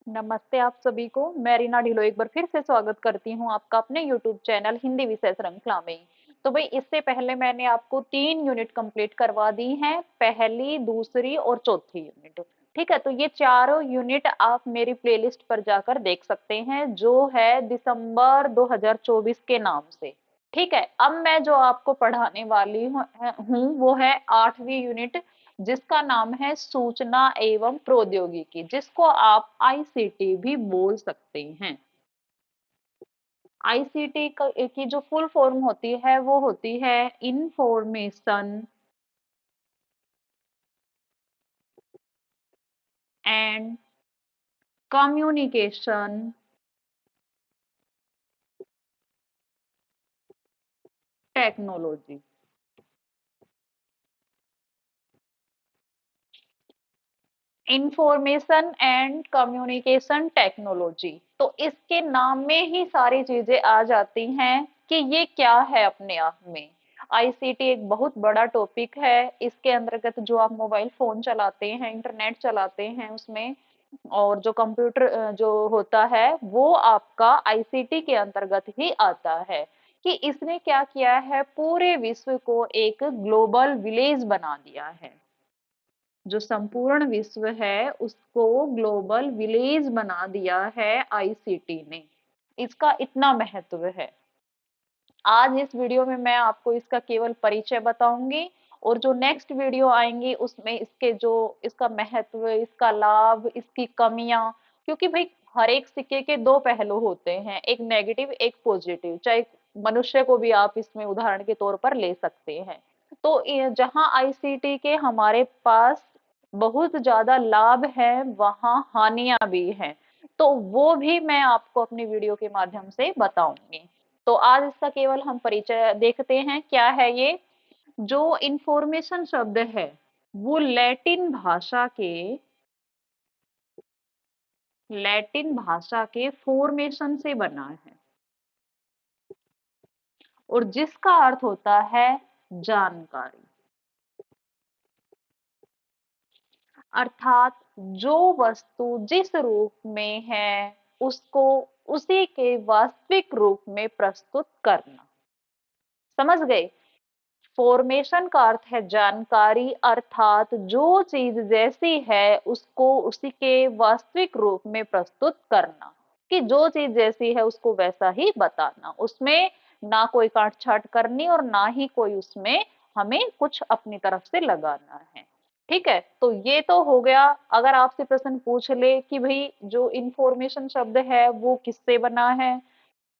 नमस्ते आप सभी को। मैं रीना ढिलो एक बार फिर से स्वागत करती हूँ आपका अपने यूट्यूब चैनल हिंदी विषय श्रृंखला में। तो भाई इससे पहले मैंने आपको 3 यूनिट कंप्लीट करवा दी हैं, पहली, दूसरी और चौथी यूनिट। ठीक है, तो ये चारों यूनिट आप मेरी प्लेलिस्ट पर जाकर देख सकते हैं, जो है दिसंबर 2024 के नाम से। ठीक है, अब मैं जो आपको पढ़ाने वाली हूँ वो है 8वीं यूनिट, जिसका नाम है सूचना एवं प्रौद्योगिकी, जिसको आप आईसीटी भी बोल सकते हैं। आईसीटी की जो फुल फॉर्म होती है वो होती है information and communication technology. Information and communication technology, तो इसके नाम में ही सारी चीजें आ जाती हैं कि ये क्या है अपने आप में। आईसीटी एक बहुत बड़ा टॉपिक है। इसके अंतर्गत जो आप मोबाइल फोन चलाते हैं, इंटरनेट चलाते हैं उसमें, और जो कंप्यूटर जो होता है वो आपका आईसीटी के अंतर्गत ही आता है। कि इसने क्या किया है, पूरे विश्व को एक ग्लोबल विलेज बना दिया है। जो संपूर्ण विश्व है उसको ग्लोबल विलेज बना दिया है आईसीटी ने। इसका इतना महत्व है। आज इस वीडियो में मैं आपको इसका केवल परिचय बताऊंगी, और जो नेक्स्ट वीडियो आएंगी उसमें इसके जो इसका महत्व, इसका लाभ, इसकी कमियां, क्योंकि भाई हर एक सिक्के के दो पहलू होते हैं, एक नेगेटिव एक पॉजिटिव। चाहे मनुष्य को भी आप इसमें उदाहरण के तौर पर ले सकते हैं। तो जहां आईसीटी के हमारे पास बहुत ज्यादा लाभ है, वहां हानियां भी हैं। तो वो भी मैं आपको अपनी वीडियो के माध्यम से बताऊंगी। तो आज इसका केवल हम परिचय देखते हैं, क्या है ये। जो इंफॉर्मेशन शब्द है वो लैटिन भाषा के फॉर्मेशन से बना है, और जिसका अर्थ होता है जानकारी। अर्थात जो वस्तु जिस रूप में है उसको उसी के वास्तविक रूप में प्रस्तुत करना। समझ गए। फॉर्मेशन का अर्थ है जानकारी, अर्थात जो चीज जैसी है उसको उसी के वास्तविक रूप में प्रस्तुत करना। कि जो चीज जैसी है उसको वैसा ही बताना, उसमें ना कोई काट छाट करनी और ना ही कोई उसमें हमें कुछ अपनी तरफ से लगाना है। ठीक है, तो ये तो हो गया। अगर आपसे प्रश्न पूछ ले कि भाई जो इंफॉर्मेशन शब्द है वो किससे बना है,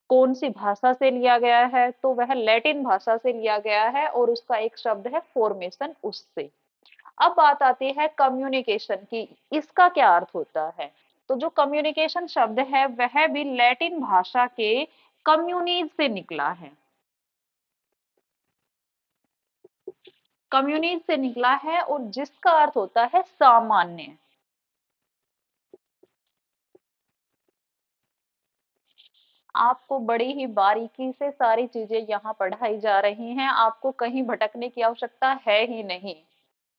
कौन सी भाषा से लिया गया है, तो वह लैटिन भाषा से लिया गया है, और उसका एक शब्द है फॉर्मेशन, उससे। अब बात आती है कम्युनिकेशन की, इसका क्या अर्थ होता है। तो जो कम्युनिकेशन शब्द है वह भी लैटिन भाषा के कम्युनीज से निकला है। कम्युनीज से निकला है, और जिसका अर्थ होता है सामान्य। आपको बड़ी ही बारीकी से सारी चीजें यहाँ पढ़ाई जा रही हैं, आपको कहीं भटकने की आवश्यकता है ही नहीं।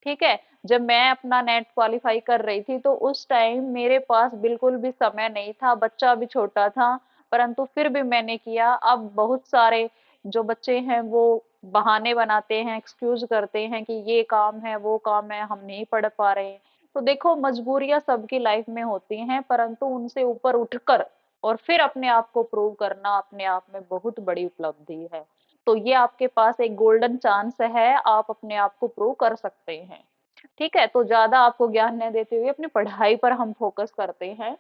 ठीक है। जब मैं अपना नेट क्वालिफाई कर रही थी तो उस टाइम मेरे पास बिल्कुल भी समय नहीं था, बच्चा भी छोटा था, परंतु फिर भी मैंने किया। अब बहुत सारे जो बच्चे हैं वो बहाने बनाते हैं, एक्सक्यूज करते हैं कि ये काम है वो काम है, हम नहीं पढ़ पा रहे हैं। तो देखो, मजबूरियां सबकी लाइफ में होती हैं, परंतु उनसे ऊपर उठकर और फिर अपने आप को प्रूव करना अपने आप में बहुत बड़ी उपलब्धि है। तो ये आपके पास एक गोल्डन चांस है, आप अपने आप को प्रूव कर सकते हैं। ठीक है, तो ज्यादा आपको ज्ञान न देते हुए अपनी पढ़ाई पर हम फोकस करते हैं।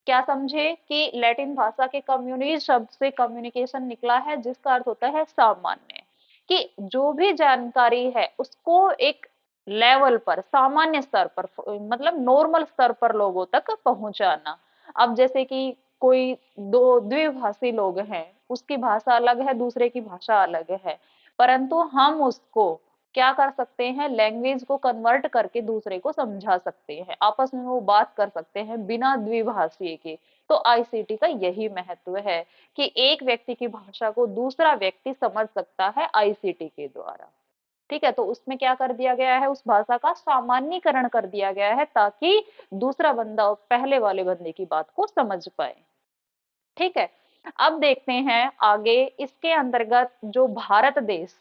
क्या समझे कि लैटिन भाषा के कम्युनिज शब्द से कम्युनिकेशन निकला है, जिसका अर्थ होता है सामान्य। कि जो भी जानकारी है उसको एक लेवल पर, सामान्य स्तर पर, मतलब नॉर्मल स्तर पर लोगों तक पहुंचाना। अब जैसे कि कोई दो द्विभाषी लोग हैं, उसकी भाषा अलग है, दूसरे की भाषा अलग है, परंतु हम उसको क्या कर सकते हैं, लैंग्वेज को कन्वर्ट करके दूसरे को समझा सकते हैं, आपस में वो बात कर सकते हैं बिना द्विभाषी के। तो आईसीटी का यही महत्व है कि एक व्यक्ति की भाषा को दूसरा व्यक्ति समझ सकता है आईसीटी के द्वारा। ठीक है, तो उसमें क्या कर दिया गया है, उस भाषा का सामान्यीकरण कर दिया गया है ताकि दूसरा बंदा पहले वाले बंदे की बात को समझ पाए। ठीक है, अब देखते हैं आगे इसके अंतर्गत जो भारत देश,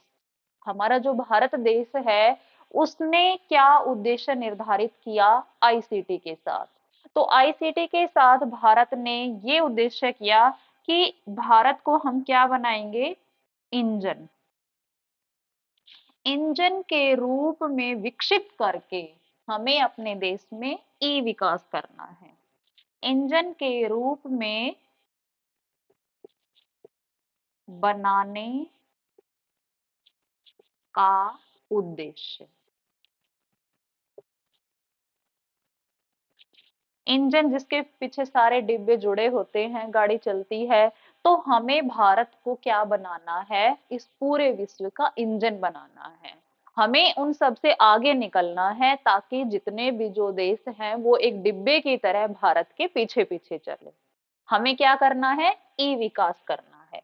हमारा जो भारत देश है, उसने क्या उद्देश्य निर्धारित किया आईसीटी के साथ। तो आईसीटी के साथ भारत ने ये उद्देश्य किया कि भारत को हम क्या बनाएंगे, इंजन, इंजन के रूप में विकसित करके हमें अपने देश में ई विकास करना है। इंजन के रूप में बनाने का उद्देश्य, इंजन जिसके पीछे सारे डिब्बे जुड़े होते हैं, गाड़ी चलती है, तो हमें भारत को क्या बनाना है, इस पूरे विश्व का इंजन बनाना है। हमें उन सब से आगे निकलना है ताकि जितने भी जो देश हैं वो एक डिब्बे की तरह भारत के पीछे पीछे चले। हमें क्या करना है, ई विकास करना है।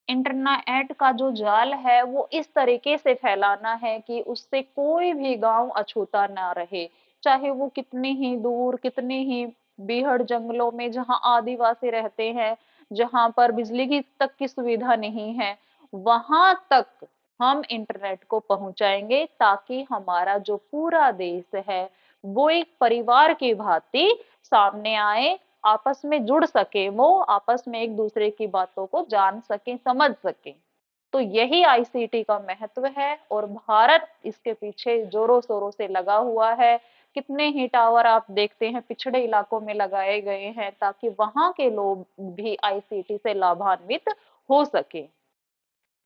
इंटरनेट का जो जाल है वो इस तरीके से फैलाना है कि उससे कोई भी गांव अछूता ना रहे, चाहे वो कितने ही दूर, कितने ही बीहड़ जंगलों में जहां आदिवासी रहते हैं, जहां पर बिजली की तक की सुविधा नहीं है, वहां तक हम इंटरनेट को पहुंचाएंगे ताकि हमारा जो पूरा देश है वो एक परिवार की भांति सामने आए, आपस में जुड़ सके, वो आपस में एक दूसरे की बातों को जान सके, समझ सके। तो यही आईसीटी का महत्व है और भारत इसके पीछे जोरों शोरों से लगा हुआ है। कितने ही टावर आप देखते हैं पिछड़े इलाकों में लगाए गए हैं ताकि वहां के लोग भी आईसीटी से लाभान्वित हो सके।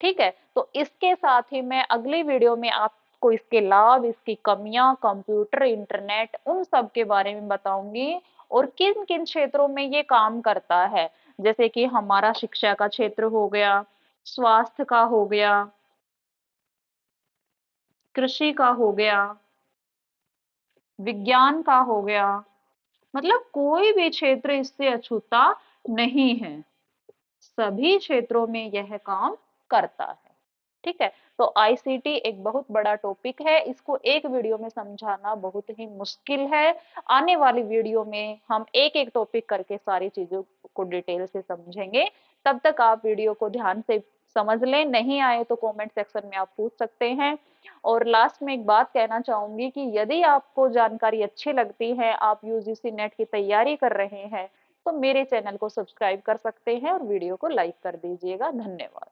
ठीक है, तो इसके साथ ही मैं अगली वीडियो में आपको इसके लाभ, इसकी कमियां, कंप्यूटर, इंटरनेट, उन सब के बारे में बताऊंगी और किन किन क्षेत्रों में ये काम करता है। जैसे कि हमारा शिक्षा का क्षेत्र हो गया, स्वास्थ्य का हो गया, कृषि का हो गया, विज्ञान का हो गया, मतलब कोई भी क्षेत्र इससे अछूता नहीं है, सभी क्षेत्रों में यह काम करता है। ठीक है, तो आईसीटी एक बहुत बड़ा टॉपिक है, इसको एक वीडियो में समझाना बहुत ही मुश्किल है। आने वाली वीडियो में हम एक एक टॉपिक करके सारी चीजों को डिटेल से समझेंगे। तब तक आप वीडियो को ध्यान से समझ लें, नहीं आए तो कमेंट सेक्शन में आप पूछ सकते हैं। और लास्ट में एक बात कहना चाहूंगी कि यदि आपको जानकारी अच्छी लगती है, आप यूजीसी नेट की तैयारी कर रहे हैं, तो मेरे चैनल को सब्सक्राइब कर सकते हैं और वीडियो को लाइक कर दीजिएगा। धन्यवाद।